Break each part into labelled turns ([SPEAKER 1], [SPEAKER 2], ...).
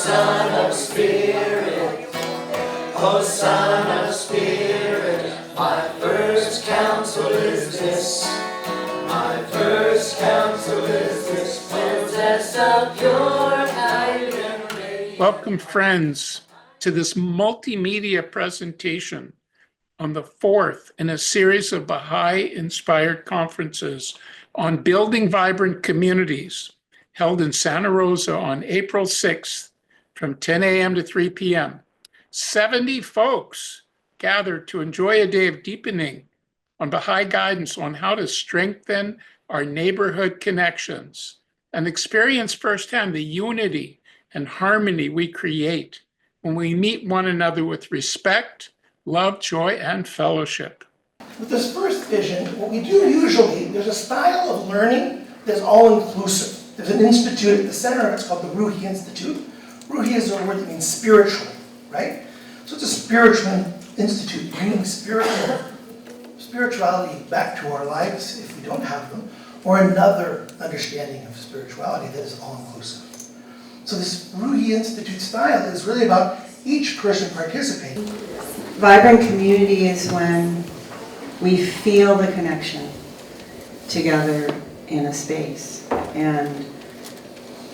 [SPEAKER 1] Son of Spirit, O Son of Spirit, my first counsel is this, my first counsel is this, possess of your kind and grace.
[SPEAKER 2] Welcome, friends, to this multimedia presentation on the fourth in a series of Baha'i-inspired conferences on building vibrant communities held in Santa Rosa on April 6th from 10 a.m. to 3 p.m. 70 folks gathered to enjoy a day of deepening on Bahai guidance on how to strengthen our neighborhood connections and experience firsthand the unity and harmony we create when we meet one another with respect, love, joy, and fellowship.
[SPEAKER 3] With this first vision, what we do usually, there's a style of learning that's all-inclusive. There's an institute at the center of it, it's called the Ruhi Institute. Ruhi is a word that means spiritual, right? So it's a spiritual institute, bringing spirituality back to our lives if we don't have them, or another understanding of spirituality that is all-inclusive. So this Ruhi Institute style is really about each person participating.
[SPEAKER 4] Vibrant community is when we feel the connection together in a space, and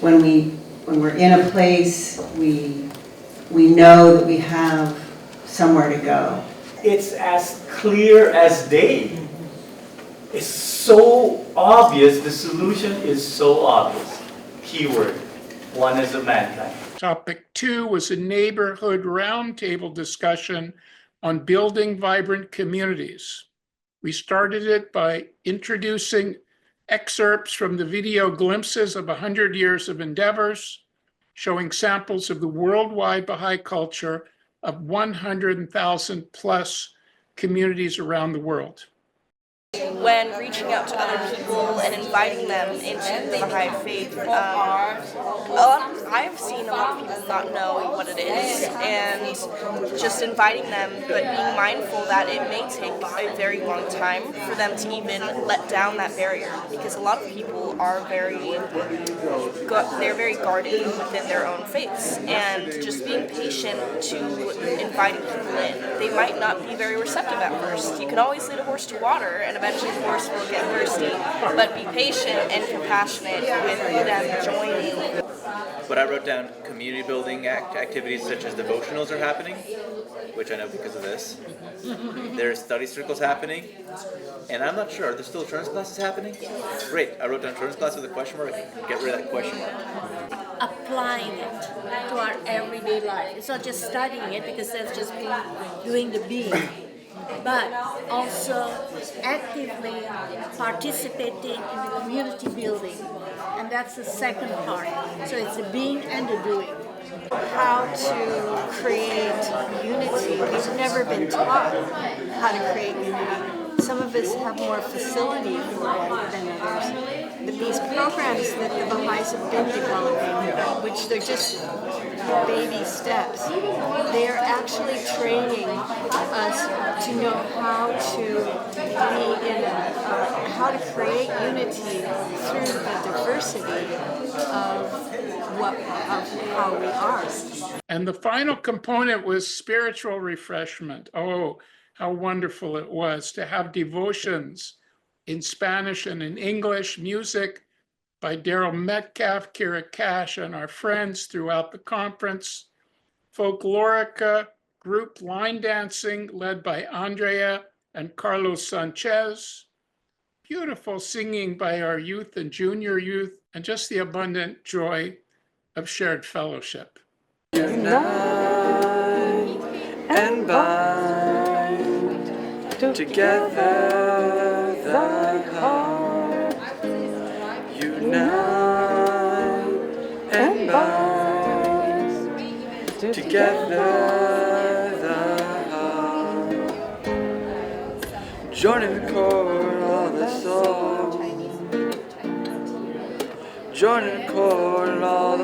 [SPEAKER 4] when we're in a place, we know that we have somewhere to go.
[SPEAKER 5] It's as clear as day. It's so obvious. The solution is so obvious. Keyword: oneness of mankind.
[SPEAKER 2] Topic 2 was a neighborhood roundtable discussion on building vibrant communities. We started it by introducing excerpts from the video glimpses of 100 years of endeavors, showing samples of the worldwide Baha'i culture of 100,000 plus communities around the world.
[SPEAKER 6] When reaching out to other people and inviting them into the Baha'i faith, I've seen a lot of people not know what it is, and just inviting them, but being mindful that it may take a very long time for them to even let down that barrier, because a lot of people are very guarded within their own faiths, and just being patient to inviting people in. They might not be very receptive at first. You can always lead a horse to water, and eventually the horse will get thirsty, but be patient and compassionate with them joining.
[SPEAKER 7] But I wrote down community building activities such as devotionals are happening, which I know because of this. There's study circles happening, and I'm not sure, are there still children's classes happening? Great, I wrote down children's class with a question mark. Get rid of that question mark.
[SPEAKER 8] Applying it to our everyday life. It's not just studying it because that's just doing the being, but also actively participating in the community building. And that's the second part. So it's the being and the doing. How to create unity. We've never been taught how to create unity. Some of us have more facility for it than others. But these programs that the Baha'is have been developing, which they're just baby steps, they're actually training us to know how to be in, how to create unity through the diversity of how we are.
[SPEAKER 2] And the final component was spiritual refreshment. Oh, how wonderful it was to have devotions in Spanish and in English, music by Daryl Metcalf, Kira Cash, and our friends throughout the conference, folklorica, group line dancing led by Andrea and Carlos Sanchez, beautiful singing by our youth and junior youth, and just the abundant joy of shared fellowship.
[SPEAKER 1] Unite and bind together thy heart. Unite and bind together thy heart. Join in the chord of the soul. Join in the chord of the